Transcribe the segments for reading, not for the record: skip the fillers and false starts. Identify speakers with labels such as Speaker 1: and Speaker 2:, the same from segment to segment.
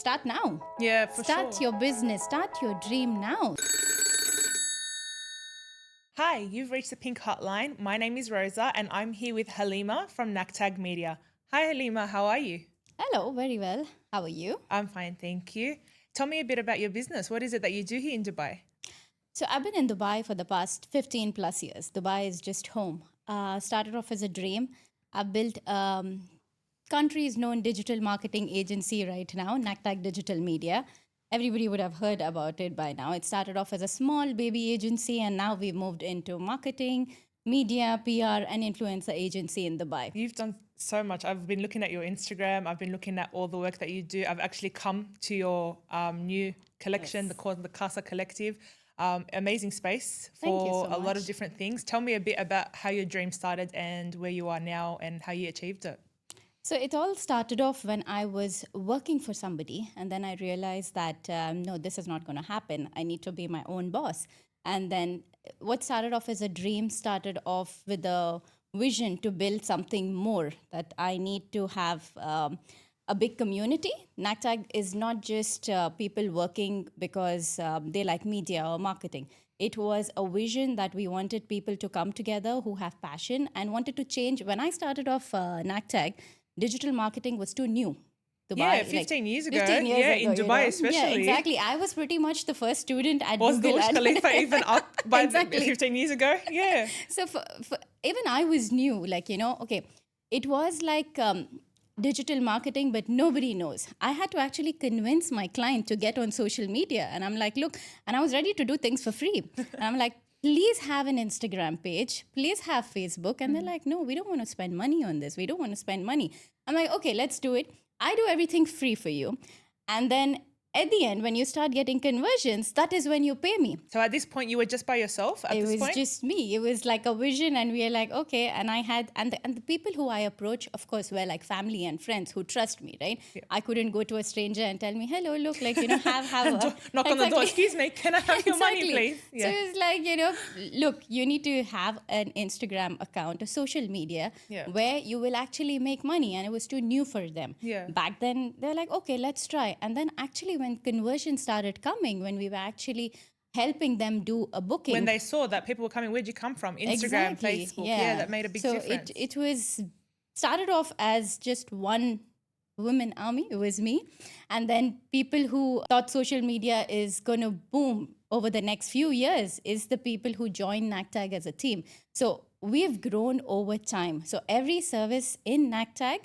Speaker 1: Start now.
Speaker 2: Yeah, for
Speaker 1: Start
Speaker 2: sure.
Speaker 1: your business. Start your dream now.
Speaker 2: Hi, you've reached the Pink Hotline. My name is Rosa and I'm here with Halima from Knacktag Media. Hi Halima, how are you?
Speaker 1: Hello, very well. How are you?
Speaker 2: I'm fine, thank you. Tell me a bit about your business. What is it that you do here in Dubai?
Speaker 1: So I've been in Dubai for the past 15 plus years. Dubai is just home. Started off as a dream. I've built country's known digital marketing agency right now, Knacktag Digital Media. Everybody would have heard about it by now. It started off as a small baby agency, and now we've moved into marketing, media, PR, and influencer agency in Dubai.
Speaker 2: You've done so much. I've been looking at your Instagram. I've been looking at all the work that you do. I've actually come to your new collection, the Casa Collective. Amazing space
Speaker 1: Thank you
Speaker 2: for
Speaker 1: so
Speaker 2: a lot of
Speaker 1: much.
Speaker 2: different things. Tell me a bit about how your dream started and where you are now and how you achieved it.
Speaker 1: So it all started off when I was working for somebody, and then I realized that no, this is not going to happen. I need to be my own boss. And then what started off as a dream started off with a vision to build something more, that I need to have a big community. Knacktag is not just people working because they like media or marketing. It was a vision that we wanted people to come together who have passion and wanted to change. When I started off Knacktag, digital marketing was too new.
Speaker 2: Yeah, 15 years ago.
Speaker 1: 15 years
Speaker 2: Yeah,
Speaker 1: ago,
Speaker 2: in Dubai
Speaker 1: Yeah,
Speaker 2: especially.
Speaker 1: exactly. I was pretty much the first student at
Speaker 2: Was
Speaker 1: Google.
Speaker 2: Burj Khalifa even up by
Speaker 1: Exactly.
Speaker 2: 15 years ago? Yeah.
Speaker 1: So for even I was new, okay, it was like digital marketing, but nobody knows. I had to actually convince my client to get on social media. And I'm like, look, and I was ready to do things for free. And I'm like, please have an Instagram page, please have Facebook. And they're like, no, we don't want to spend money on this. We don't want to spend money. I'm like, okay, let's do it. I do everything free for you. And then at the end, when you start getting conversions, that is when you pay me.
Speaker 2: So at this point, you were just by yourself at
Speaker 1: It
Speaker 2: this
Speaker 1: was
Speaker 2: point?
Speaker 1: just me. It was like a vision, and we are like, okay. And I had, and the people who I approach, of course, were like family and friends who trust me, right?
Speaker 2: Yeah.
Speaker 1: I couldn't go to a stranger and tell me, hello, look, have a
Speaker 2: Knock on the door, excuse me, can I have your money, please?
Speaker 1: So it's like, look, you need to have an Instagram account, a social media,
Speaker 2: Yeah.
Speaker 1: where you will actually make money. And it was too new for them.
Speaker 2: Yeah.
Speaker 1: Back then, they're like, okay, let's try. And then actually, when conversions started coming, when we were actually helping them do a booking.
Speaker 2: When they saw that people were coming, where'd you come from? Instagram,
Speaker 1: Exactly,
Speaker 2: Facebook. Yeah, that made a big difference.
Speaker 1: So it was started off as just one women army. It was me. And then people who thought social media is going to boom over the next few years is the people who joined Knacktag as a team. So we've grown over time. So every service in Knacktag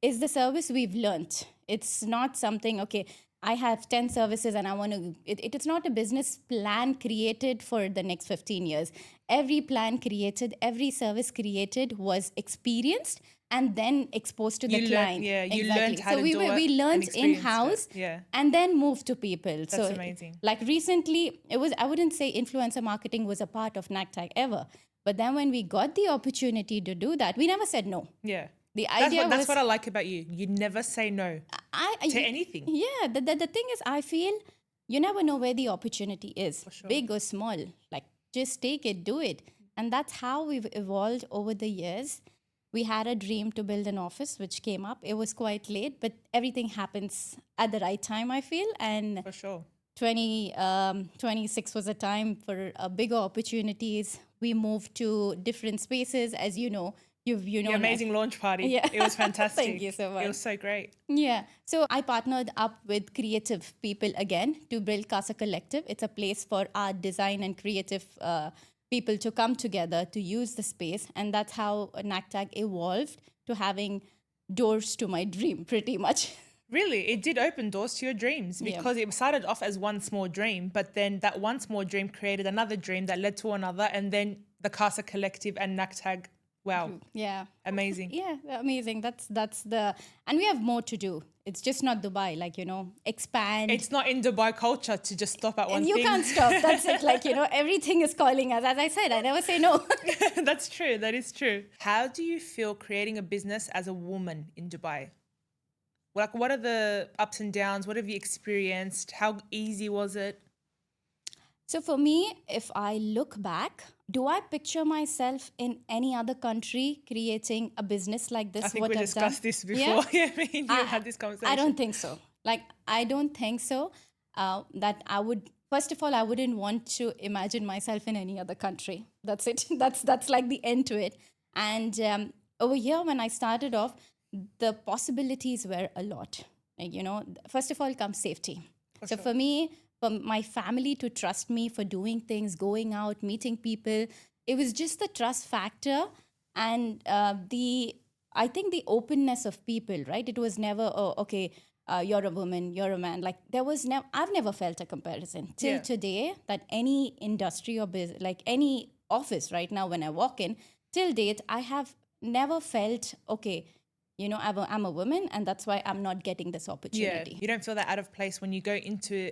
Speaker 1: is the service we've learned. It's not something, okay, I have 10 services and I want to, it's not a business plan created for the next 15 years. Every plan created, every service created was experienced and then exposed to the client.
Speaker 2: You learned how
Speaker 1: so
Speaker 2: to
Speaker 1: we
Speaker 2: do
Speaker 1: were,
Speaker 2: it
Speaker 1: we
Speaker 2: and
Speaker 1: learned
Speaker 2: experienced
Speaker 1: in-house
Speaker 2: it. Yeah.
Speaker 1: and then moved to people.
Speaker 2: That's
Speaker 1: so
Speaker 2: amazing.
Speaker 1: Like recently, I wouldn't say influencer marketing was a part of Knacktag ever. But then when we got the opportunity to do that, we never said no.
Speaker 2: Yeah.
Speaker 1: The idea
Speaker 2: That's what I like about you. You never say no to anything.
Speaker 1: Yeah, the thing is, I feel you never know where the opportunity is,
Speaker 2: sure.
Speaker 1: big or small. Like, just take it, do it. And that's how we've evolved over the years. We had a dream to build an office, which came up. It was quite late, but everything happens at the right time, I feel. And
Speaker 2: For sure.
Speaker 1: 26 was a time for bigger opportunities. We moved to different spaces, as you know.
Speaker 2: Your amazing launch party.
Speaker 1: Yeah.
Speaker 2: It was fantastic.
Speaker 1: Thank you so much.
Speaker 2: It was so great.
Speaker 1: Yeah. So I partnered up with creative people again to build Casa Collective. It's a place for art, design, and creative people to come together to use the space. And that's how Knacktag evolved to having doors to my dream, pretty much.
Speaker 2: Really, it did open doors to your dreams
Speaker 1: Yeah.
Speaker 2: because it started off as one small dream, but then that one small dream created another dream that led to another, and then the Casa Collective and Knacktag. Wow.
Speaker 1: Yeah.
Speaker 2: Amazing.
Speaker 1: Yeah, amazing. That's and we have more to do. It's just not Dubai, expand.
Speaker 2: It's not in Dubai culture to just stop at one
Speaker 1: And you
Speaker 2: thing.
Speaker 1: can't stop. That's it. Everything is calling us. As I said, I never say no.
Speaker 2: That's true. That is true. How do you feel creating a business as a woman in Dubai? What are the ups and downs? What have you experienced? How easy was it?
Speaker 1: So for me, if I look back, do I picture myself in any other country creating a business like this?
Speaker 2: I think
Speaker 1: what
Speaker 2: we
Speaker 1: I've
Speaker 2: discussed
Speaker 1: done?
Speaker 2: this before.
Speaker 1: Yeah?
Speaker 2: Yeah, me and you had this conversation.
Speaker 1: I don't think so. Like, I don't think so. That I would, first of all, I wouldn't want to imagine myself in any other country. That's it. That's like the end to it. And over here, when I started off, the possibilities were a lot. Like, first of all comes safety. So for me, for my family to trust me for doing things, going out, meeting people, it was just the trust factor and I think the openness of people, right? It was never, oh, okay, you're a woman, you're a man. Like there was never, I've never felt a comparison till today that any industry or business, like any office right now, when I walk in, till date, I have never felt, okay, I'm a woman and that's why I'm not getting this opportunity.
Speaker 2: You don't feel that out of place when you go into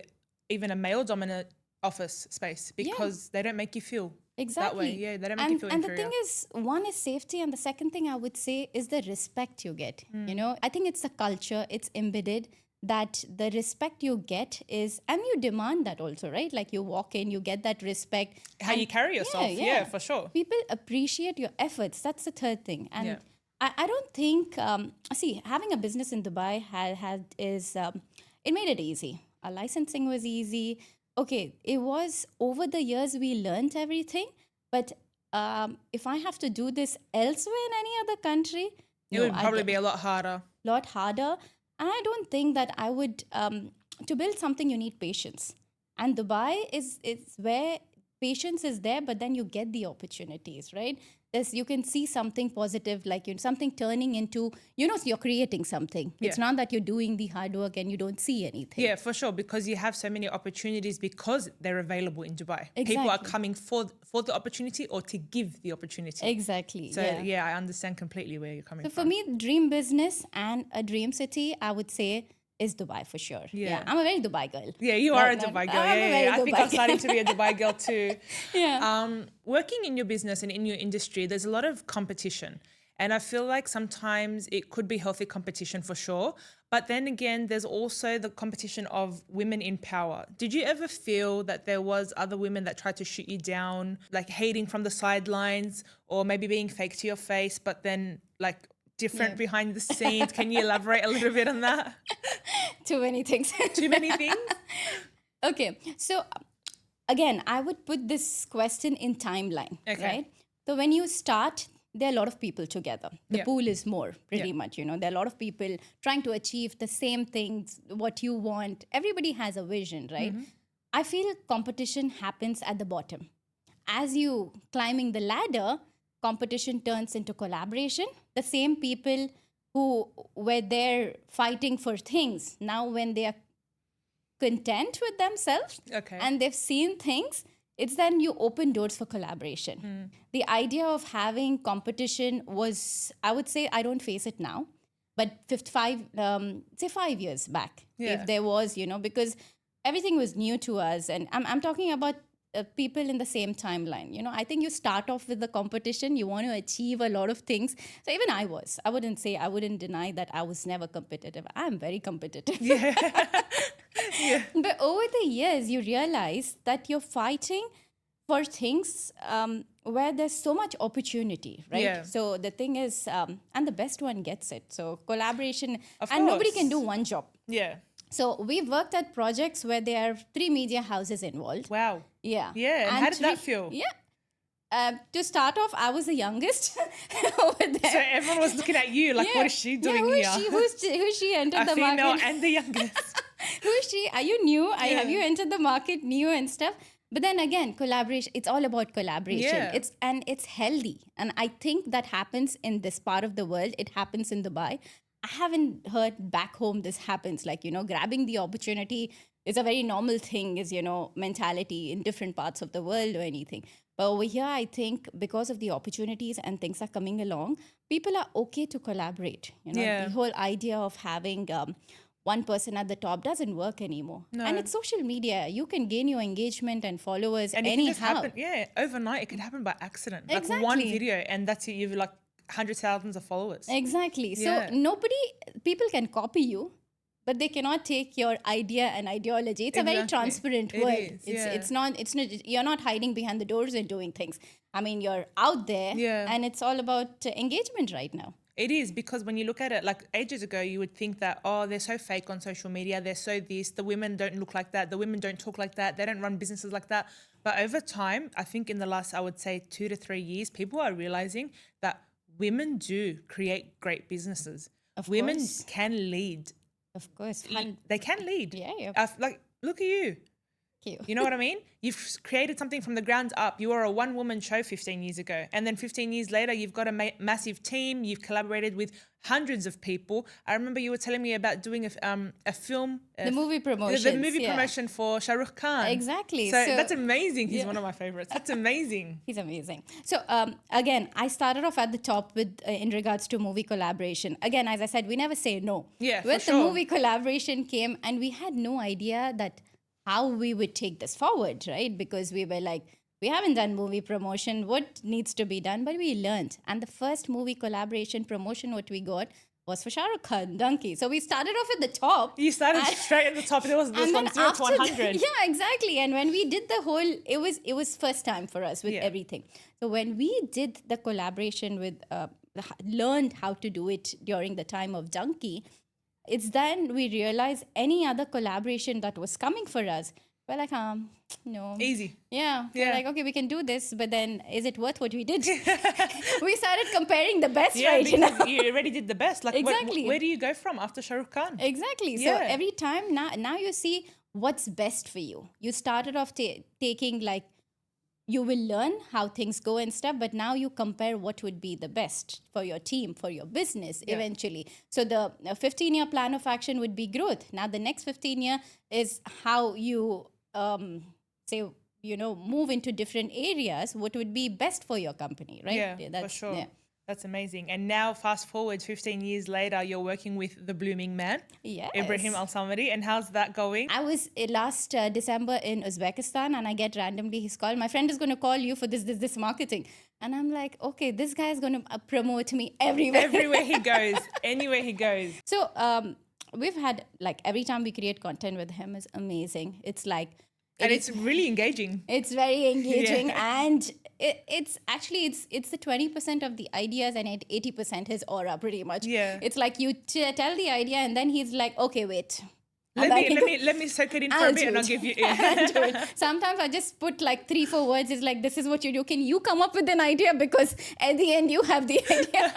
Speaker 2: even a male dominant office space because they don't make you feel that way. Yeah, they don't make you feel inferior.
Speaker 1: And the thing is, one is safety, and the second thing I would say is the respect you get. I think it's the culture, it's embedded that the respect you get is, and you demand that also, right? Like you walk in, you get that respect.
Speaker 2: How you carry yourself, yeah, for sure.
Speaker 1: People appreciate your efforts. That's the third thing. And I don't think, see, having a business in Dubai it made it easy. Our licensing was easy. Okay, it was over the years we learned everything, but if I have to do this elsewhere in any other country,
Speaker 2: it would probably be a lot harder.
Speaker 1: Lot harder. And I don't think that I would, to build something, you need patience. And Dubai is where patience is there, but then you get the opportunities, right? You can see something positive, like something turning into, you're creating something. It's not that you're doing the hard work and you don't see anything.
Speaker 2: Yeah, for sure, because you have so many opportunities because they're available in Dubai.
Speaker 1: Exactly.
Speaker 2: People are coming for the opportunity or to give the opportunity.
Speaker 1: Exactly.
Speaker 2: So yeah, I understand completely where you're coming from.
Speaker 1: So for me, dream business and a dream city, I would say, is Dubai for sure. Yeah. I'm a very Dubai girl.
Speaker 2: Yeah, you are a Dubai girl. I think I'm starting to be a Dubai girl too. Working in your business and in your industry, there's a lot of competition. And I feel like sometimes it could be healthy competition for sure. But then again, there's also the competition of women in power. Did you ever feel that there was other women that tried to shoot you down, like hating from the sidelines or maybe being fake to your face, but then like different behind the scenes? Can you elaborate a little bit on that?
Speaker 1: Too many things.
Speaker 2: Too many things?
Speaker 1: Okay. So again, I would put this question in timeline, right? So when you start, there are a lot of people together. The pool is more, pretty much, There are a lot of people trying to achieve the same things, what you want. Everybody has a vision, right? I feel competition happens at the bottom. As you climbing the ladder, competition turns into collaboration. The same people who were there fighting for things, now when they are content with themselves and they've seen things, it's then you open doors for collaboration. The idea of having competition was, I would say, I don't face it now, but 5 years back, if there was, because everything was new to us. And I'm talking about people in the same timeline. I think you start off with the competition, you want to achieve a lot of things. So even I wouldn't deny that I was never competitive. I'm very competitive. But over the years, you realize that you're fighting for things where there's so much opportunity, right? So the thing is, and the best one gets it. So collaboration, and nobody can do one job. So we've worked at projects where there are 3 media houses involved.
Speaker 2: Wow.
Speaker 1: Yeah.
Speaker 2: And how did that feel?
Speaker 1: To start off, I was the youngest over there.
Speaker 2: So everyone was looking at you like, what is she doing here?
Speaker 1: Who's she entered the market?
Speaker 2: A female and the youngest.
Speaker 1: Who is she? Are you new? Have you entered the market new and stuff? But then again, collaboration, it's all about collaboration. It's healthy. And I think that happens in this part of the world. It happens in Dubai. I haven't heard back home this happens. Like, grabbing the opportunity is a very normal thing, is, mentality in different parts of the world or anything. But over here, I think because of the opportunities and things are coming along, people are okay to collaborate. The whole idea of having one person at the top doesn't work anymore. No. And it's social media. You can gain your engagement and followers
Speaker 2: and
Speaker 1: anyhow.
Speaker 2: Overnight, it could happen by accident. Like one video and that's it. You've like hundreds of thousands of followers.
Speaker 1: Exactly. So people can copy you, but they cannot take your idea and ideology. It's a very transparent world. It's not, you're not hiding behind the doors and doing things. I mean, you're out there and it's all about engagement right now.
Speaker 2: It is, because when you look at it, like ages ago, you would think that, oh, they're so fake on social media. They're so this. The women don't look like that. The women don't talk like that. They don't run businesses like that. But over time, I think in the last, I would say 2 to 3 years, people are realizing that women do create great businesses.
Speaker 1: Of
Speaker 2: Women
Speaker 1: course.
Speaker 2: can lead.
Speaker 1: Of course.
Speaker 2: They can lead.
Speaker 1: Yeah.
Speaker 2: Like, look at you. You know what I mean? You've created something from the ground up. You were a one-woman show 15 years ago. And then 15 years later, you've got a massive team. You've collaborated with hundreds of people. I remember you were telling me about doing a film.
Speaker 1: The movie promotion.
Speaker 2: The movie promotion for Shah Rukh Khan.
Speaker 1: Exactly.
Speaker 2: So that's amazing. He's one of my favorites. That's amazing.
Speaker 1: He's amazing. So again, I started off at the top with in regards to movie collaboration. Again, as I said, we never say no.
Speaker 2: Yeah,
Speaker 1: With
Speaker 2: for sure.
Speaker 1: the movie collaboration came, and we had no idea that how we would take this forward, right? Because we were like, we haven't done movie promotion. What needs to be done? But we learned. And the first movie collaboration promotion what we got was for Shah Rukh Khan, Donkey. So we started off at the top.
Speaker 2: You started straight at the top. It was this from 0 to 100.
Speaker 1: Yeah, exactly. And when we did the whole, it was first time for us with everything. So when we did the collaboration with, learned how to do it during the time of Donkey, it's then we realized any other collaboration that was coming for us, we're like, no.
Speaker 2: Easy.
Speaker 1: Yeah. We're like, okay, we can do this, but then is it worth what we did? We started comparing the best, right?
Speaker 2: Because you already did the best. Like,
Speaker 1: exactly.
Speaker 2: Where do you go from after Shah Rukh Khan?
Speaker 1: Exactly. So every time now you see what's best for you. You started off taking like, you will learn how things go and stuff, but now you compare what would be the best for your team, for your business eventually. So the 15-year plan of action would be growth. Now the next 15-year is how you move into different areas, what would be best for your company, right?
Speaker 2: Yeah, for sure. Yeah. That's amazing. And now fast forward 15 years later, you're working with the blooming man, Ibrahim Al-Samari. And how's that going?
Speaker 1: I was last December in Uzbekistan, and I get randomly his call. My friend is going to call you for this marketing. And I'm like, okay, this guy is going to promote me everywhere.
Speaker 2: Everywhere he goes, anywhere he goes.
Speaker 1: So we've had, like, every time we create content with him is amazing. It's like...
Speaker 2: it's really engaging.
Speaker 1: It's very engaging. And it's actually the 20% of the ideas and 80% his aura, pretty much.
Speaker 2: Yeah.
Speaker 1: It's like you tell the idea, and then he's like, okay, wait.
Speaker 2: Let me soak it in for a bit, and I'll give you. Yeah.
Speaker 1: Sometimes I just put like 3-4 words. It's like, this is what you do. Can you come up with an idea? Because at the end you have the idea.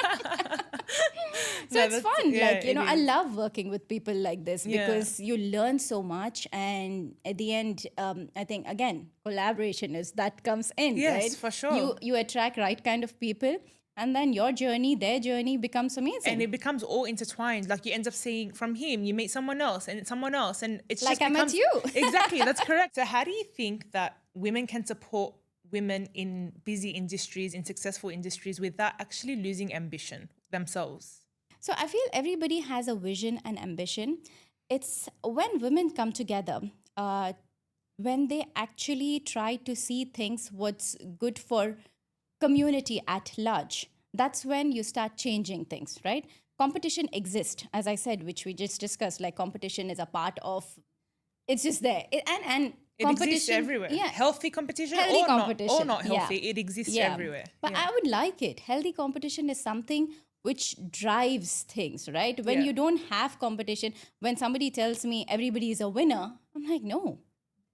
Speaker 1: So it's fun. Yeah, I love working with people like this because you learn so much, and at the end, I think again, collaboration is that comes in.
Speaker 2: Yes,
Speaker 1: right?
Speaker 2: for sure.
Speaker 1: You attract right kind of people. And then your journey, their journey becomes amazing.
Speaker 2: And it becomes all intertwined. Like you end up seeing from him, you meet someone else and someone else. And it's
Speaker 1: like
Speaker 2: just
Speaker 1: I met you.
Speaker 2: Exactly, that's correct. So how do you think that women can support women in busy industries, in successful industries, without actually losing ambition themselves?
Speaker 1: So I feel everybody has a vision and ambition. It's when women come together, when they actually try to see things, what's good for community at large, that's when you start changing things, right? Competition exists, as I said, which we just discussed. Like competition is a part of, it's just there. And
Speaker 2: it exists everywhere.
Speaker 1: Yeah.
Speaker 2: Healthy competition, or not healthy. It exists everywhere.
Speaker 1: But I would like it. Healthy competition is something which drives things, right? When you don't have competition, when somebody tells me everybody is a winner, I'm like, no,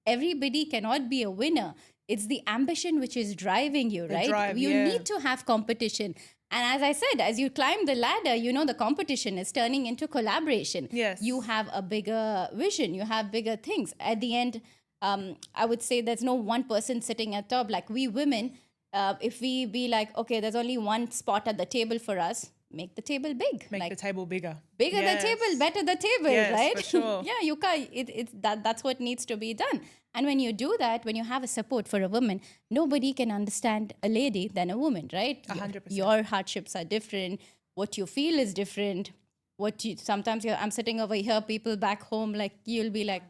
Speaker 1: everybody cannot be a winner. It's the ambition which is driving you, right? You need to have competition. And as I said, as you climb the ladder, the competition is turning into collaboration.
Speaker 2: Yes.
Speaker 1: You have a bigger vision. You have bigger things. At the end, I would say there's no one person sitting at top. Like we women, if we be like, okay, there's only one spot at the table for us, make the table big.
Speaker 2: Make the table bigger.
Speaker 1: Bigger the table, better the table, right?
Speaker 2: For sure.
Speaker 1: Yeah, you can't. That's what needs to be done. And when you do that, when you have a support for a woman, nobody can understand a lady than a woman, right?
Speaker 2: 100%.
Speaker 1: Your hardships are different. What you feel is different. Sometimes I'm sitting over here, people back home, like you'll be like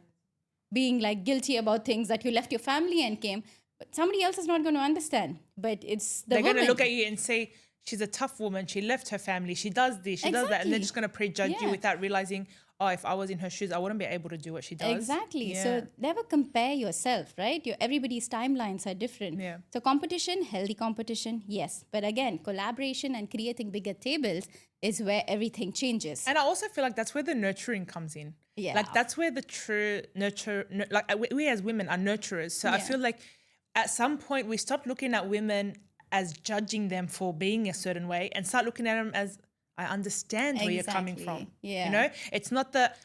Speaker 1: being like guilty about things that you left your family and came, but somebody else is not going to understand. But it's the woman.
Speaker 2: They're going to look at you and say, she's a tough woman. She left her family. She does this. She does that. And they're just going to prejudge you without realizing, oh, if I was in her shoes, I wouldn't be able to do what she does.
Speaker 1: Exactly.
Speaker 2: Yeah.
Speaker 1: So never compare yourself, right? Everybody's timelines are different.
Speaker 2: Yeah.
Speaker 1: So competition, healthy competition, yes. But again, collaboration and creating bigger tables is where everything changes.
Speaker 2: And I also feel like that's where the nurturing comes in.
Speaker 1: Yeah.
Speaker 2: Like that's where the true like we as women are nurturers. So I feel like at some point we stop looking at women as judging them for being a certain way and start looking at them as, I understand where you're coming from.
Speaker 1: Yeah.
Speaker 2: You know, it's not that,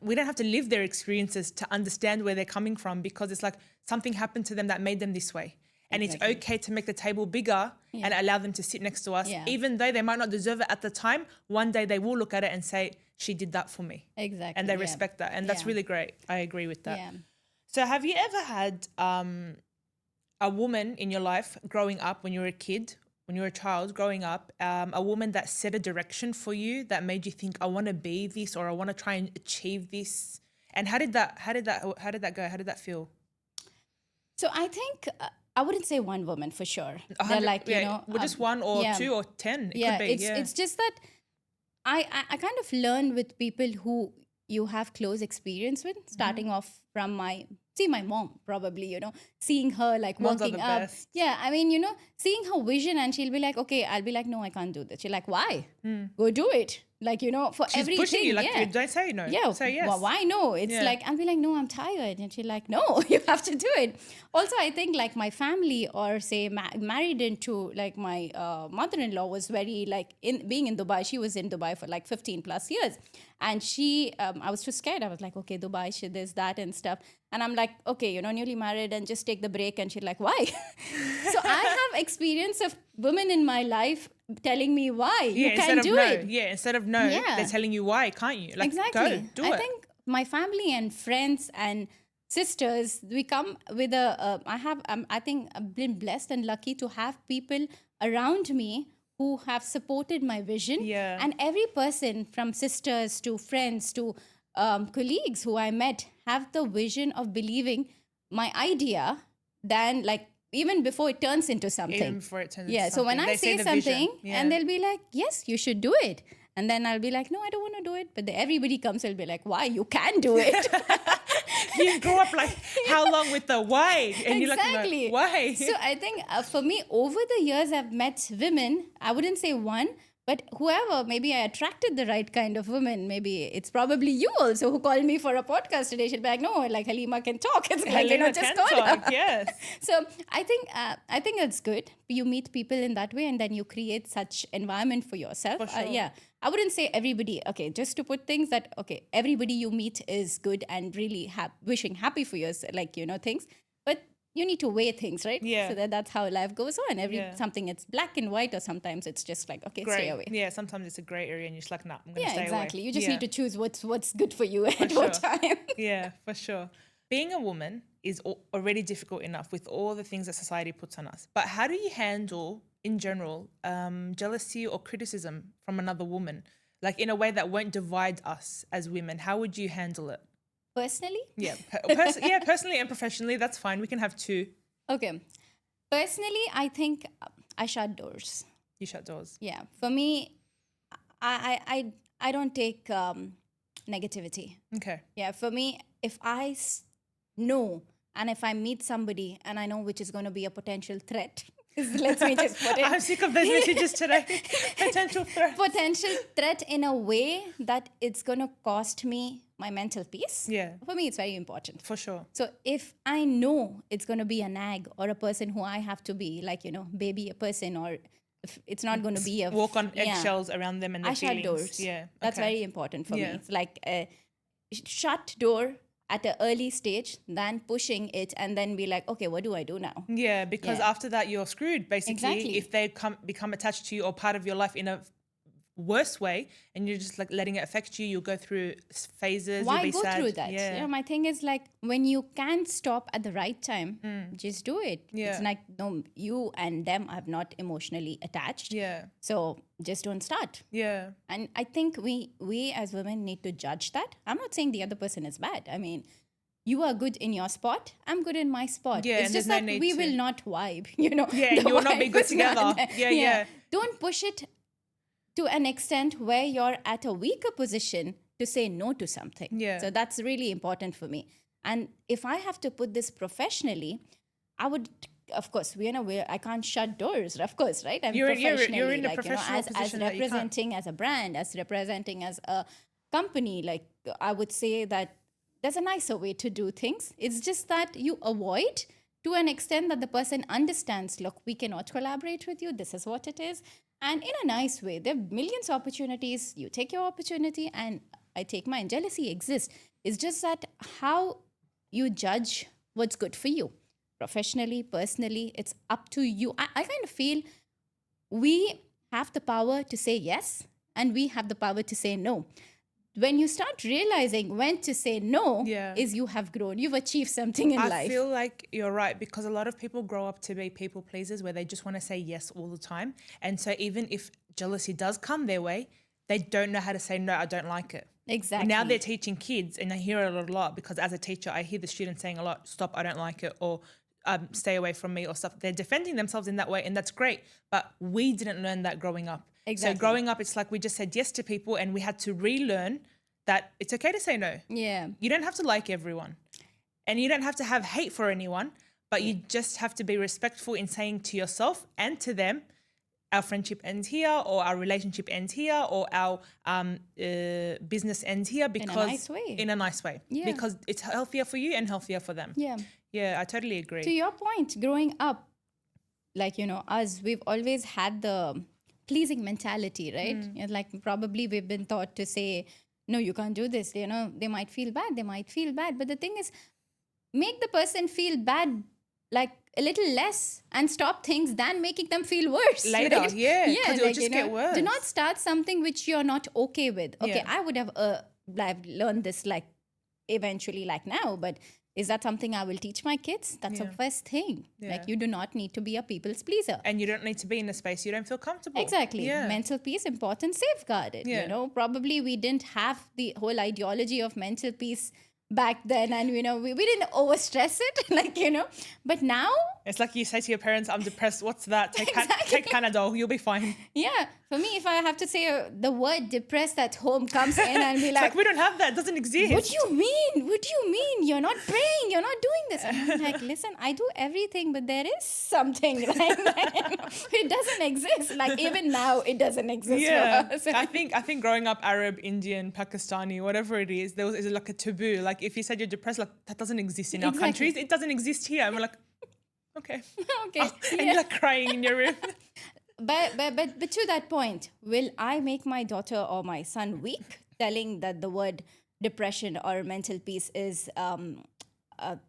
Speaker 2: we don't have to live their experiences to understand where they're coming from, because it's like something happened to them that made them this way. And it's okay to make the table bigger and allow them to sit next to us. Even though they might not deserve it at the time, one day they will look at it and say, she did that for me.
Speaker 1: Exactly.
Speaker 2: And they respect that. And that's really great. I agree with that.
Speaker 1: Yeah.
Speaker 2: So have you ever had a woman in your life growing up when you were a kid, when you were a child growing up, a woman that set a direction for you that made you think, I want to be this, or I want to try and achieve this? And how did that go? How did that feel?
Speaker 1: So I think I wouldn't say one woman for sure. They're like,
Speaker 2: just one or two or 10. It could be.
Speaker 1: It's just that I kind of learn with people who you have close experience with, starting off from my mom, probably, seeing her like
Speaker 2: Moms are
Speaker 1: working
Speaker 2: the
Speaker 1: up.
Speaker 2: best.
Speaker 1: Yeah, I mean, seeing her vision, and she'll be like, okay, I'll be like, no, I can't do this. She's like, why? Go do it. Like, for
Speaker 2: She's
Speaker 1: everything.
Speaker 2: pushing you, like, don't say no.
Speaker 1: Yeah.
Speaker 2: Say yes.
Speaker 1: Well, why no? It's like, I'll be like, no, I'm tired. And she's like, no, you have to do it. Also, I think like my family, or say married into like my mother-in-law, was very like, being in Dubai. She was in Dubai for like 15 plus years. And I was too scared. I was like, okay, Dubai, this, that and stuff. And I'm like, okay, newly married, and just take the break. And she's like, why? So I have experience of women in my life telling me why you can't do it.
Speaker 2: Yeah, instead of no, they're telling you why can't you? Like,
Speaker 1: exactly.
Speaker 2: Go, do it.
Speaker 1: I think my family and friends and sisters, we come with I think I've been blessed and lucky to have people around me who have supported my vision.
Speaker 2: Yeah.
Speaker 1: And every person, from sisters to friends to colleagues who I met, have the vision of believing my idea, than like, even before it turns into something.
Speaker 2: Even before it turns into something.
Speaker 1: So when I say something,
Speaker 2: vision.
Speaker 1: and they'll be like, yes, you should do it. And then I'll be like, no, I don't want to do it. But everybody comes and will be like, why? You can do it.
Speaker 2: You grew up like, how long with the why? And
Speaker 1: exactly.
Speaker 2: You're like, why?
Speaker 1: So I think for me, over the years, I've met women, I wouldn't say one, but whoever, maybe I attracted the right kind of woman. Maybe it's probably you also who called me for a podcast today. She'll be like, no, like Halima can talk. It's like,
Speaker 2: Halima
Speaker 1: just
Speaker 2: can
Speaker 1: call her.
Speaker 2: talk, yes.
Speaker 1: So I think it's good. You meet people in that way, and then you create such environment for yourself.
Speaker 2: For sure.
Speaker 1: I wouldn't say everybody, okay, just to put things that, okay, everybody you meet is good and really wishing happy for you, like, things. But you need to weigh things, right?
Speaker 2: Yeah.
Speaker 1: So that's how life goes on. Something it's black and white, or sometimes it's just like, okay, stay away.
Speaker 2: Yeah, sometimes it's a gray area and you're just like, nah, I'm going to stay away.
Speaker 1: Yeah, exactly. You just need to choose what's good for you at what time.
Speaker 2: Yeah, for sure. Being a woman is already difficult enough with all the things that society puts on us. But how do you handle, in general, jealousy or criticism from another woman? Like in a way that won't divide us as women. How would you handle it?
Speaker 1: Personally?
Speaker 2: Yeah. Personally and professionally, that's fine. We can have two.
Speaker 1: Okay. Personally, I think I shut doors.
Speaker 2: You shut doors.
Speaker 1: Yeah. For me, I don't take negativity.
Speaker 2: Okay.
Speaker 1: Yeah. For me, if I know, and if I meet somebody and I know which is going to be a potential threat, let me just put it.
Speaker 2: I'm sick of those messages today. Potential threat.
Speaker 1: Potential threat in a way that it's going to cost me my mental peace.
Speaker 2: Yeah.
Speaker 1: For me, it's very important.
Speaker 2: For sure.
Speaker 1: So if I know it's going to be a nag, or a person who I have to be like, baby a person, or if it's not going to be a...
Speaker 2: Walk on eggshells around them and their feelings.
Speaker 1: I shut doors.
Speaker 2: Yeah.
Speaker 1: That's very important for me. It's like a shut door at an early stage than pushing it and then be like, okay, what do I do now?
Speaker 2: Yeah, because after that you're screwed, basically.
Speaker 1: Exactly.
Speaker 2: If they become attached to you or part of your life in a worse way, and you're just like letting it affect you, you'll go through phases.
Speaker 1: Why
Speaker 2: you'll be
Speaker 1: go
Speaker 2: sad.
Speaker 1: through that?
Speaker 2: Yeah.
Speaker 1: My thing is like, when you can't stop at the right time, just do it.
Speaker 2: Yeah.
Speaker 1: It's like, no, you and them are not emotionally attached.
Speaker 2: Yeah.
Speaker 1: So just don't start.
Speaker 2: Yeah.
Speaker 1: And I think we as women need to judge that. I'm not saying the other person is bad. I mean, you are good in your spot, I'm good in my spot.
Speaker 2: Yeah,
Speaker 1: it's just that we will not vibe, Yeah,
Speaker 2: you will not be good together. Yeah.
Speaker 1: Don't push it to an extent where you're at a weaker position to say no to something.
Speaker 2: Yeah.
Speaker 1: So that's really important for me. And if I have to put this professionally, I would, of course, I can't shut doors, of course, right? I'm
Speaker 2: You're
Speaker 1: professionally,
Speaker 2: in a professional
Speaker 1: as
Speaker 2: position that you can't.
Speaker 1: representing as a brand, as representing as a company, like I would say that there's a nicer way to do things. It's just that you avoid to an extent that the person understands, look, we cannot collaborate with you. This is what it is. And in a nice way, there are millions of opportunities. You take your opportunity and I take mine. Jealousy exists. It's just that how you judge what's good for you. Professionally, personally, it's up to you. I kind of feel we have the power to say yes and we have the power to say no. When you start realizing when to say no, is you have grown, you've achieved something in life.
Speaker 2: I feel like you're right, because a lot of people grow up to be people pleasers where they just want to say yes all the time. And so even if jealousy does come their way, they don't know how to say, no, I don't like it.
Speaker 1: Exactly.
Speaker 2: Now they're teaching kids, and I hear it a lot because as a teacher, I hear the students saying a lot, stop, I don't like it, or stay away from me or stuff. They're defending themselves in that way, and that's great. But we didn't learn that growing up.
Speaker 1: Exactly.
Speaker 2: So growing up, it's like we just said yes to people and we had to relearn that it's okay to say no.
Speaker 1: Yeah.
Speaker 2: You don't have to like everyone and you don't have to have hate for anyone, but you just have to be respectful in saying to yourself and to them, our friendship ends here, or our relationship ends here, or our business ends here, because in a nice way.
Speaker 1: Yeah.
Speaker 2: Because it's healthier for you and healthier for them.
Speaker 1: Yeah.
Speaker 2: Yeah, I totally agree.
Speaker 1: To your point, growing up, like, us, we've always had the pleasing mentality, right? Like probably we've been taught to say, no, you can't do this. They might feel bad. But the thing is, make the person feel bad like a little less and stop things than making them feel worse.
Speaker 2: Later,
Speaker 1: right?
Speaker 2: yeah, because it'll just get worse.
Speaker 1: Do not start something which you're not okay with. Okay,
Speaker 2: Yeah.
Speaker 1: I would have I've learned this like eventually like now, but is that something I will teach my kids? That's the first thing.
Speaker 2: Yeah.
Speaker 1: Like you do not need to be a people's pleaser.
Speaker 2: And you don't need to be in a space you don't feel comfortable.
Speaker 1: Exactly.
Speaker 2: Yeah.
Speaker 1: Mental peace, important, safeguarded.
Speaker 2: Yeah.
Speaker 1: Probably we didn't have the whole ideology of mental peace back then, and we didn't overstress it, but now
Speaker 2: It's like you say to your parents, I'm depressed. What's that? Take Panadol. You'll be fine.
Speaker 1: yeah, for me, if I have to say the word depressed at home comes in and be
Speaker 2: It's
Speaker 1: like,
Speaker 2: like we don't have that. It doesn't exist.
Speaker 1: what do you mean you're not praying, you're not doing this? And I'm like, listen, I do everything, but there is something like it doesn't exist, like even now it doesn't exist for us.
Speaker 2: I think growing up Arab, Indian, Pakistani, whatever it is, there was like a taboo. Like if you said you're depressed, like that doesn't exist in our countries. It doesn't exist here. And we're like, okay.
Speaker 1: Okay.
Speaker 2: And you're like crying in your room.
Speaker 1: But to that point, will I make my daughter or my son weak telling that the word depression or mental peace is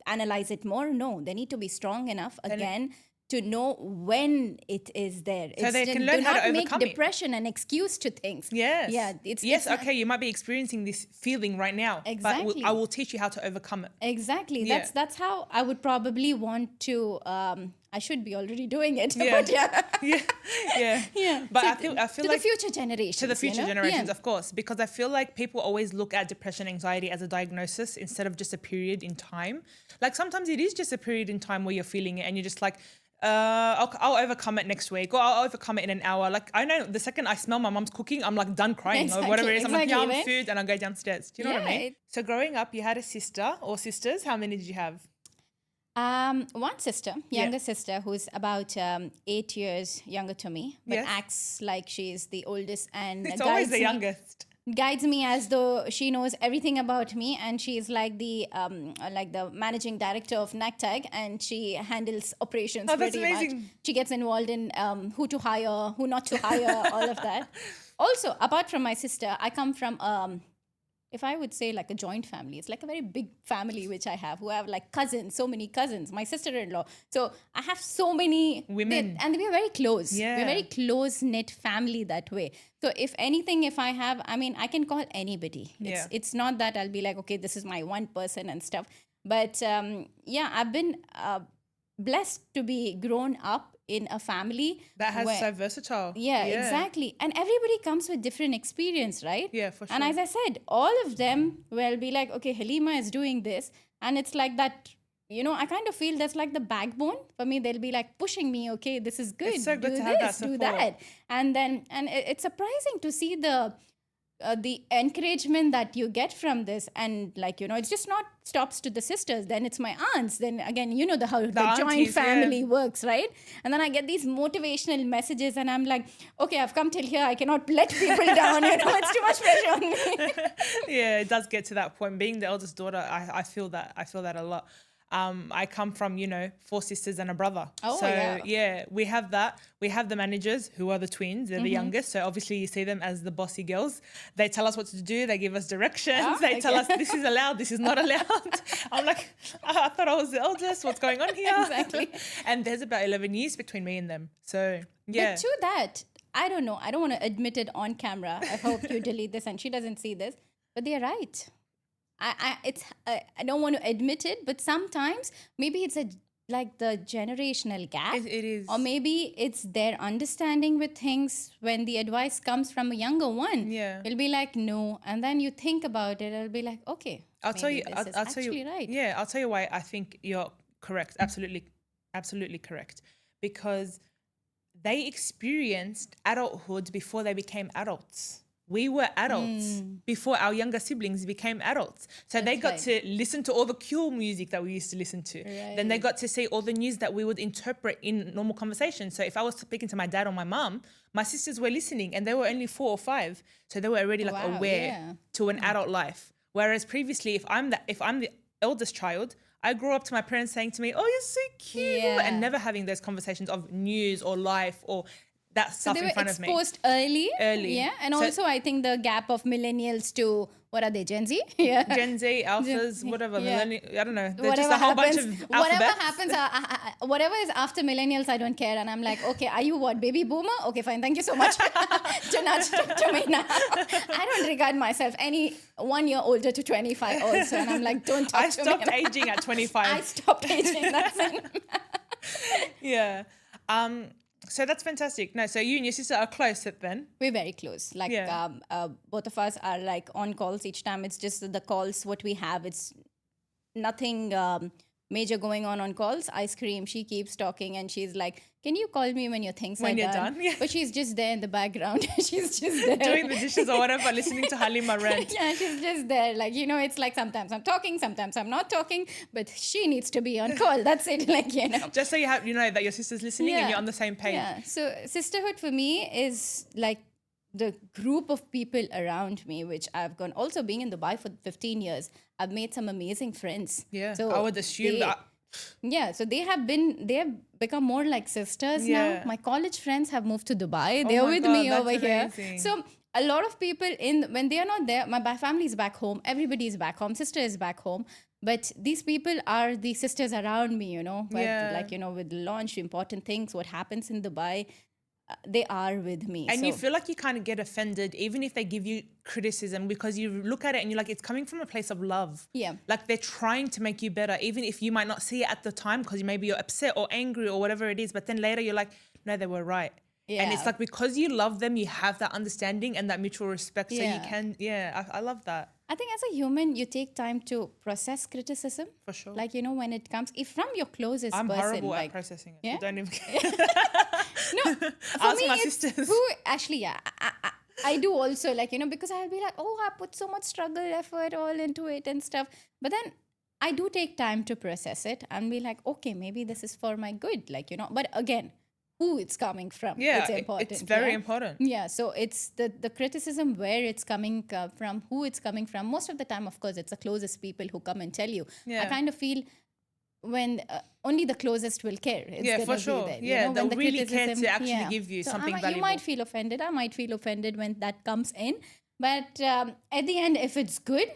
Speaker 1: analyze it more? No, they need to be strong enough again to know when it is there.
Speaker 2: So they can learn how to overcome
Speaker 1: it. Do not make depression an excuse to things.
Speaker 2: Yes.
Speaker 1: Yeah.
Speaker 2: It's okay, you might be experiencing this feeling right now.
Speaker 1: Exactly.
Speaker 2: But I will teach you how to overcome it.
Speaker 1: Exactly.
Speaker 2: Yeah.
Speaker 1: That's how I would probably want to. I should be already doing it.
Speaker 2: Yeah.
Speaker 1: But yeah.
Speaker 2: Yeah. But I feel
Speaker 1: to
Speaker 2: like
Speaker 1: the future generations.
Speaker 2: to the future generations,
Speaker 1: Yeah.
Speaker 2: of course, because I feel like people always look at depression, anxiety as a diagnosis instead of just a period in time. Like sometimes it is just a period in time where you're feeling it and you're just like, I'll overcome it next week, or I'll overcome it in an hour. Like I know the second I smell my mom's cooking, I'm like done crying or whatever it is. I'm like, yeah, I'm food, and I go downstairs. Do you know what I mean? So growing up, you had a sister or sisters. How many did you have?
Speaker 1: One sister, younger sister, who's about 8 years younger to me, but acts like she's the oldest and
Speaker 2: It's always the youngest.
Speaker 1: Guides me as though she knows everything about me, and she's like the managing director of Knacktag, and she handles operations pretty much. She gets involved in who to hire, who not to hire, all of that. Also, apart from my sister, I come from if I would say like a joint family, it's like a very big family which I have, who have like cousins, so many cousins, my sister-in-law. So I have so many
Speaker 2: women,
Speaker 1: and we're very close.
Speaker 2: Yeah.
Speaker 1: We're very close-knit family that way. So if anything, if I have, I mean, I can call anybody. It's not that I'll be like, okay, this is my one person and stuff. But I've been blessed to be grown up in a family
Speaker 2: that has so versatile.
Speaker 1: Yeah, exactly. And everybody comes with different experience, right?
Speaker 2: Yeah, for sure.
Speaker 1: And as I said, all of them will be like, okay, Halima is doing this. And it's like that, I kind of feel that's like the backbone for me. They'll be like pushing me, okay, this is good.
Speaker 2: It's so good
Speaker 1: do
Speaker 2: to have
Speaker 1: this,
Speaker 2: that
Speaker 1: do
Speaker 2: support.
Speaker 1: that. And it's surprising to see the the encouragement that you get from this, and like, it's just not stops to the sisters, then it's my aunts, then again, how the joint
Speaker 2: aunties,
Speaker 1: family works, right? And then I get these motivational messages and I'm like, okay, I've come till here, I cannot let people down, it's too much pressure on me.
Speaker 2: Yeah, it does get to that point. Being the eldest daughter, I feel that a lot. I come from, 4 sisters and a brother.
Speaker 1: Oh,
Speaker 2: so
Speaker 1: yeah.
Speaker 2: we have that. We have the managers who are the twins. They're the youngest. So obviously you see them as the bossy girls. They tell us what to do. They give us directions. They tell us this is allowed, this is not allowed. I'm like, I thought I was the eldest. What's going on here?
Speaker 1: Exactly.
Speaker 2: And there's about 11 years between me and them. So yeah.
Speaker 1: But to that, I don't know. I don't want to admit it on camera. I hope you delete this and she doesn't see this. But they're right. I don't want to admit it, but sometimes maybe it's like the generational gap.
Speaker 2: It is.
Speaker 1: Or maybe it's their understanding with things when the advice comes from a younger one.
Speaker 2: Yeah.
Speaker 1: It'll be like, no. And then you think about it, it'll be like, okay.
Speaker 2: I'll tell you.
Speaker 1: I'll tell you. Right.
Speaker 2: Yeah, I'll tell you why I think you're correct. Absolutely correct. Because they experienced adulthood before they became adults. We were adults before our younger siblings became adults. So they got to listen to all the cool music that we used to listen to.
Speaker 1: Right.
Speaker 2: Then they got to see all the news that we would interpret in normal conversation. So if I was speaking to my dad or my mum, my sisters were listening and they were only 4 or 5. So they were already aware to an adult life. Whereas previously, if I'm the eldest child, I grew up to my parents saying to me, "Oh, you're so cute," and never having those conversations of news or life or that stuff in front of me.
Speaker 1: They were exposed early.
Speaker 2: Early.
Speaker 1: Yeah. And also I think the gap of millennials to, what are they, Gen Z? Yeah.
Speaker 2: Gen Z, alphas, whatever.
Speaker 1: Yeah.
Speaker 2: I don't know. They're
Speaker 1: Whatever
Speaker 2: just a whole
Speaker 1: happens,
Speaker 2: bunch of
Speaker 1: whatever
Speaker 2: alphabets.
Speaker 1: happens, whatever is after millennials, I don't care. And I'm like, okay, are you what, baby boomer? Okay, fine. Thank you so much to nudge to me now. I don't regard myself any 1 year older to 25 also. And I'm like, don't talk to me.
Speaker 2: I stopped aging at 25.
Speaker 1: I stopped aging. That's it.
Speaker 2: Yeah. So that's fantastic. No, so you and your sister are close then?
Speaker 1: We're very close. Like both of us are like on calls each time. It's just the calls, what we have. It's nothing major going on calls. I scream. She keeps talking and she's like, can you call me when your things are done?
Speaker 2: Yeah.
Speaker 1: But she's just there in the background. She's just there.
Speaker 2: Doing the dishes or whatever, listening to Halima rant.
Speaker 1: Yeah, she's just there. Like, it's like sometimes I'm talking, sometimes I'm not talking, but she needs to be on call. That's it. Like,
Speaker 2: Just so you know that your sister's listening and you're on the same page.
Speaker 1: Yeah. So sisterhood for me is like the group of people around me, which I've gone, also being in Dubai for 15 years, I've made some amazing friends.
Speaker 2: Yeah,
Speaker 1: so
Speaker 2: I would assume that.
Speaker 1: Yeah, so they have become more like sisters now. My college friends have moved to Dubai. They're with me over here. So a lot of people when they are not there, my family is back home, everybody is back home, sister is back home. But these people are the sisters around me, Like, with launch, important things, what happens in Dubai, they are with me.
Speaker 2: And you feel like you kind of get offended even if they give you criticism, because you look at it and you're like, it's coming from a place of love.
Speaker 1: Yeah.
Speaker 2: Like they're trying to make you better, even if you might not see it at the time because maybe you're upset or angry or whatever it is. But then later you're like, no, they were right. Yeah. And it's like, because you love them, you have that understanding and that mutual respect. So you can, I love that.
Speaker 1: I think as a human, you take time to process criticism.
Speaker 2: For sure.
Speaker 1: Like, when it comes, if from your closest person.
Speaker 2: I'm horrible at processing it.
Speaker 1: Yeah?
Speaker 2: Don't even
Speaker 1: No, for
Speaker 2: ask
Speaker 1: me,
Speaker 2: my
Speaker 1: it's
Speaker 2: sisters.
Speaker 1: I do also, like, because I'll be like, oh, I put so much struggle, effort all into it and stuff. But then I do take time to process it and be like, okay, maybe this is for my good. Like, but again, who it's coming from.
Speaker 2: Yeah,
Speaker 1: it's important.
Speaker 2: It's very important.
Speaker 1: Yeah, so it's the criticism, where it's coming from, who it's coming from. Most of the time, of course, it's the closest people who come and tell you.
Speaker 2: Yeah.
Speaker 1: I kind of feel when only the closest will care. It's
Speaker 2: for sure.
Speaker 1: There,
Speaker 2: they'll really care to actually give you something valuable.
Speaker 1: You might feel offended. I might feel offended when that comes in. But at the end, if it's good,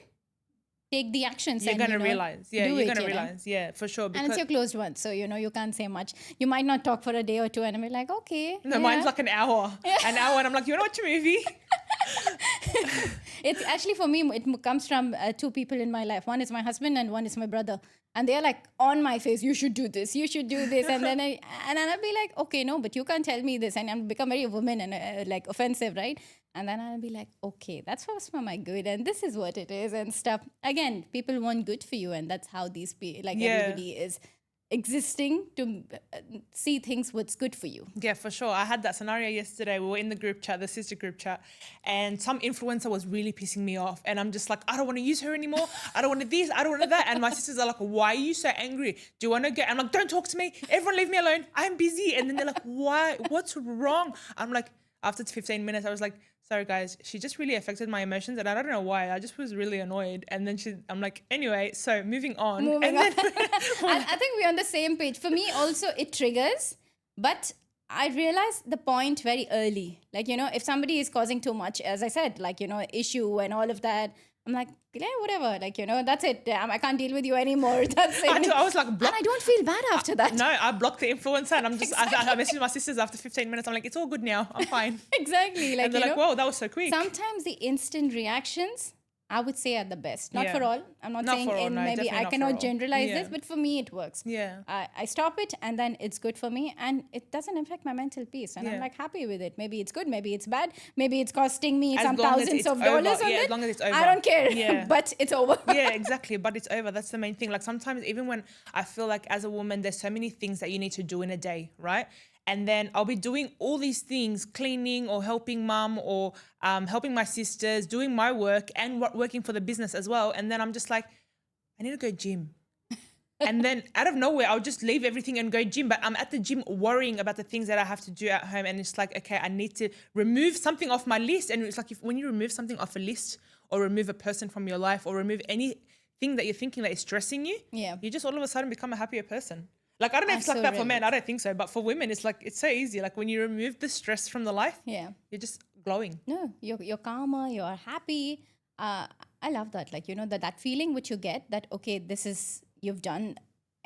Speaker 1: take the actions.
Speaker 2: You're going to realize. Yeah, you're going to realize. Yeah, for sure.
Speaker 1: And it's your closed one. So, you can't say much. You might not talk for a day or two and I'm like, okay.
Speaker 2: No, mine's like an hour. An hour and I'm like, you want to watch a movie?
Speaker 1: It's actually, for me, it comes from 2 people in my life. One is my husband and one is my brother. And they're like on my face, you should do this, you should do this. And then I'll be like, okay, no, but you can't tell me this. And I'll become very woman and like offensive, right? And then I'll be like, okay, that's what's for my good. And this is what it is and stuff. Again, people want good for you. And that's how everybody is. existing to see things what's good for you.
Speaker 2: Yeah, for sure. I had that scenario yesterday. We were in the group chat, the sister group chat, and some influencer was really pissing me off. And I'm just like, I don't want to use her anymore. I don't want to this. I don't want to that. And my sisters are like, why are you so angry? Do you want to go? I'm like, don't talk to me. Everyone leave me alone. I'm busy. And then they're like, why? What's wrong? I'm like, after 15 minutes, I was like, sorry guys, she just really affected my emotions and I don't know why. I just was really annoyed. And then I'm like, anyway, so moving on.
Speaker 1: I think we're on the same page. For me also it triggers, but I realized the point very early. Like, if somebody is causing too much, as I said, like, issue and all of that, I'm like, yeah, whatever. Like, that's it. I can't deal with you anymore. That's it.
Speaker 2: I was like,
Speaker 1: and I don't feel bad after that.
Speaker 2: No, I blocked the influencer and I'm just, I messaged my sisters after 15 minutes. I'm like, it's all good now. I'm fine.
Speaker 1: Exactly. Like,
Speaker 2: and they're like, whoa, that was so quick.
Speaker 1: Sometimes the instant reactions, I would say, are the best. Not for all. I'm not saying maybe I cannot generalize this, but for me it works.
Speaker 2: Yeah.
Speaker 1: I stop it and then it's good for me and it doesn't affect my mental peace. And I'm like happy with it. Maybe it's good, maybe it's bad, maybe it's costing me some thousands of dollars on it.
Speaker 2: As long as it's over.
Speaker 1: I don't care, but it's over.
Speaker 2: Yeah, exactly. But it's over. That's the main thing. Like sometimes even when I feel like as a woman, there's so many things that you need to do in a day, right? And then I'll be doing all these things, cleaning or helping mum or helping my sisters, doing my work and working for the business as well. And then I'm just like, I need to go gym. And then out of nowhere, I'll just leave everything and go gym. But I'm at the gym worrying about the things that I have to do at home. And it's like, okay, I need to remove something off my list. And it's like when you remove something off a list or remove a person from your life or remove anything that you're thinking that is stressing you, you just all of a sudden become a happier person. Like, I don't know if it's like that for men. I don't think so. But for women, it's like, it's so easy. Like when you remove the stress from the life, you're just glowing.
Speaker 1: No, you're calmer, you're happy. I love that. Like, that feeling which you get that, okay, you've done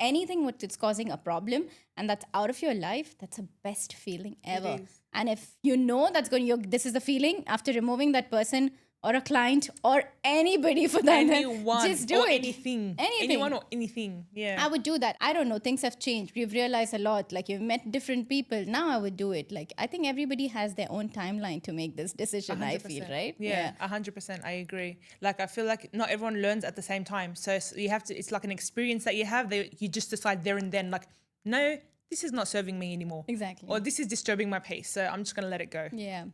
Speaker 1: anything which is causing a problem and that's out of your life. That's the best feeling ever. And if this is the feeling after removing that person or a client or anybody for that.
Speaker 2: Anyone
Speaker 1: just do
Speaker 2: or
Speaker 1: it.
Speaker 2: Anything. Anyone or anything. Yeah.
Speaker 1: I would do that. I don't know. Things have changed. We've realized a lot. Like you've met different people. Now I would do it. Like I think everybody has their own timeline to make this decision, 100%. I feel, right?
Speaker 2: Yeah, 100%. I agree. Like I feel like not everyone learns at the same time. So you have to, it's like an experience that you have. You just decide there and then like, no, this is not serving me anymore. Exactly. Or this is disturbing my peace. So I'm just going to let it go.
Speaker 1: Yeah.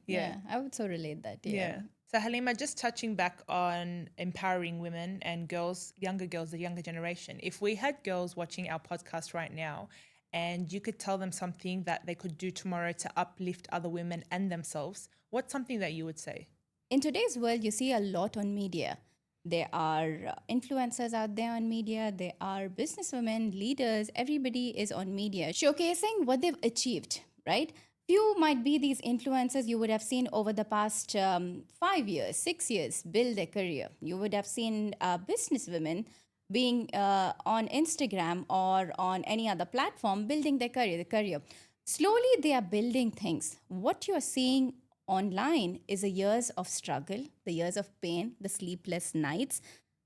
Speaker 1: I would so relate that. Yeah.
Speaker 2: So Halima, just touching back on empowering women and girls, the younger generation. If we had girls watching our podcast right now and you could tell them something that they could do tomorrow to uplift other women and themselves, what's something that you would say?
Speaker 1: In today's world, you see a lot on media. There are influencers out there on media. There are businesswomen, leaders. Everybody is on media, showcasing what they've achieved, right? Few might be these influencers you would have seen over the past 5 years, 6 years build their career. You would have seen businesswomen being on Instagram or on any other platform building their career. Slowly, they are building things. What you're seeing online is the years of struggle, the years of pain, the sleepless nights.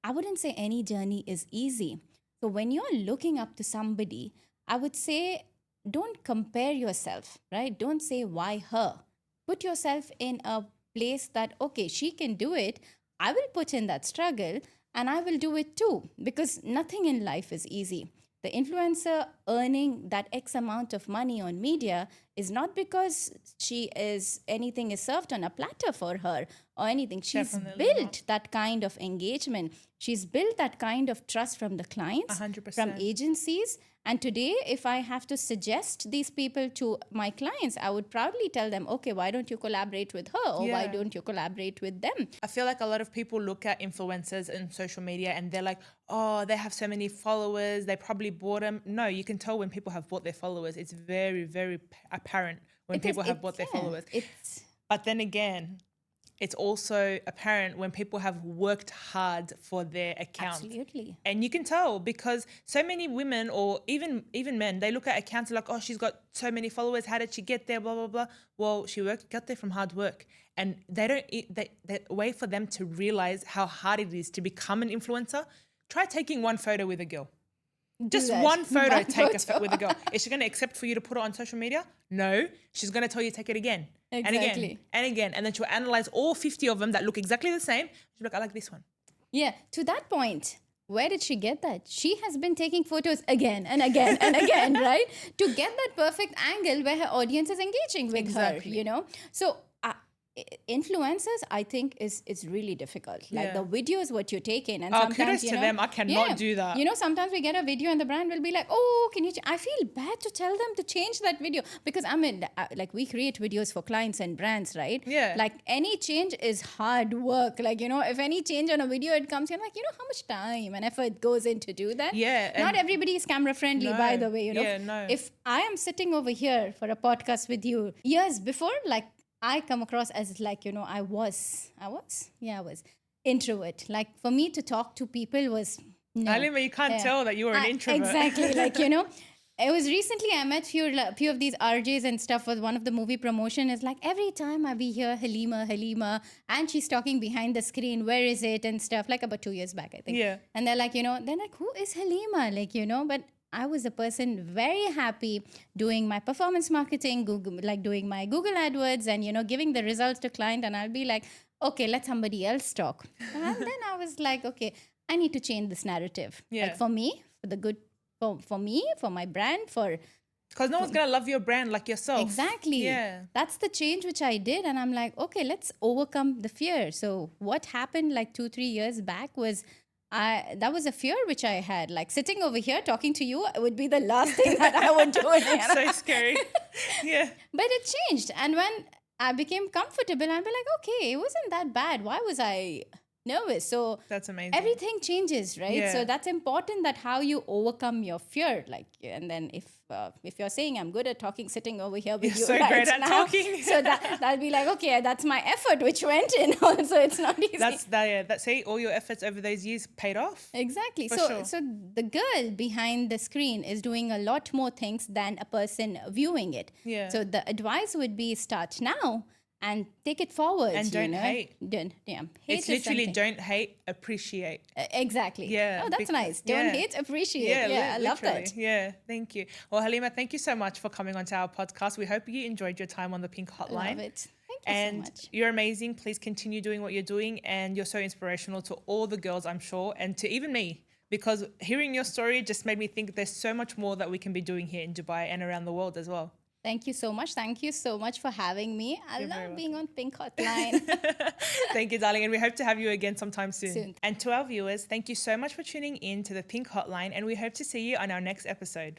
Speaker 1: I wouldn't say any journey is easy. So when you're looking up to somebody, I would say, don't compare yourself, right? Don't say, why her? Put yourself in a place that, okay, she can do it. I will put in that struggle and I will do it too, because nothing in life is easy. The influencer earning that X amount of money on media is not because anything is served on a platter for her or anything. She's built that kind of engagement. She's built that kind of trust from the clients,
Speaker 2: 100%.
Speaker 1: From agencies. And today, if I have to suggest these people to my clients, I would proudly tell them, okay, why don't you collaborate with her? Or why don't you collaborate with them?
Speaker 2: I feel like a lot of people look at influencers in social media and they're like, oh, they have so many followers. They probably bought them. No, you can tell when people have bought their followers. It's very, very apparent when people have bought their followers. But then again, it's also apparent when people have worked hard for their account.
Speaker 1: Absolutely.
Speaker 2: And you can tell because so many women or even men, they look at accounts like, oh, she's got so many followers. How did she get there? Blah, blah, blah. Well, she got there from hard work. And the way for them to realize how hard it is to become an influencer, try taking one photo with a girl. Just one photo, with a girl. Is she going to accept for you to put it on social media? No. She's going to tell you take it again.
Speaker 1: Exactly.
Speaker 2: And again and again. And then she'll analyze all 50 of them that look exactly the same. She'll be like, I like this one.
Speaker 1: Yeah. To that point, where did she get that? She has been taking photos again and again and again, right? To get that perfect angle where her audience is engaging with her, So influencers, I think, is really difficult. Like the videos what you take in, and sometimes
Speaker 2: kudos to them. I cannot do that.
Speaker 1: Sometimes we get a video and the brand will be like, oh, can you I feel bad to tell them to change that video, because like we create videos for clients and brands, right? Like any change is hard work. Like, if any change on a video it comes, you're like, how much time and effort goes in to do that? Not everybody is camera friendly, by the way. If I am sitting over here for a podcast with you years before, like, I come across as like, I was introvert. Like, for me to talk to people was no.
Speaker 2: Halima, you can't tell that you were an introvert.
Speaker 1: Exactly. Like, it was recently I met few of these RJs and stuff with one of the movie promotion. Is like every time I be here, Halima, and she's talking behind the screen, where is it and stuff, like about 2 years back, I think.
Speaker 2: Yeah.
Speaker 1: And they're like, they're like, who is Halima? Like, but I was a person very happy doing my performance marketing, doing my Google AdWords and, giving the results to client. And I'll be like, okay, let somebody else talk. And then I was like, okay, I need to change this narrative. Like for me, for the good, for me, for my brand,
Speaker 2: because no one's going to love your brand like yourself.
Speaker 1: Exactly.
Speaker 2: Yeah.
Speaker 1: That's the change which I did. And I'm like, okay, let's overcome the fear. So what happened like 2-3 years back was, that was a fear which I had. Like sitting over here talking to you would be the last thing that I would do.
Speaker 2: So scary. Yeah.
Speaker 1: But it changed. And when I became comfortable, I'd be like, okay, it wasn't that bad. Why was I nervous? So
Speaker 2: that's amazing.
Speaker 1: Everything changes, right?
Speaker 2: Yeah.
Speaker 1: So that's important, that how you overcome your fear. Like, and then if you're saying I'm good at talking, sitting over here with you
Speaker 2: so
Speaker 1: right
Speaker 2: great at
Speaker 1: now,
Speaker 2: talking.
Speaker 1: so that'll be like, okay, that's my effort which went in. So it's not easy.
Speaker 2: That's see, all your efforts over those years paid off.
Speaker 1: Exactly.
Speaker 2: Sure.
Speaker 1: So the girl behind the screen is doing a lot more things than a person viewing it.
Speaker 2: Yeah.
Speaker 1: So the advice would be, start now and take it forward.
Speaker 2: And don't hate.
Speaker 1: Hate
Speaker 2: it's literally don't hate, appreciate.
Speaker 1: Exactly.
Speaker 2: Yeah.
Speaker 1: Oh, that's nice. Don't hate, appreciate. Yeah, I love that.
Speaker 2: Yeah, thank you. Well, Halima, thank you so much for coming onto our podcast. We hope you enjoyed your time on the Pink Hotline.
Speaker 1: Love it. Thank you so much.
Speaker 2: You're amazing. Please continue doing what you're doing. And you're so inspirational to all the girls, I'm sure, and to even me. Because hearing your story just made me think there's so much more that we can be doing here in Dubai and around the world as well.
Speaker 1: Thank you so much. Thank you so much for having me. I love being on Pink Hotline.
Speaker 2: Thank you, darling. And we hope to have you again sometime soon. And to our viewers, thank you so much for tuning in to the Pink Hotline. And we hope to see you on our next episode.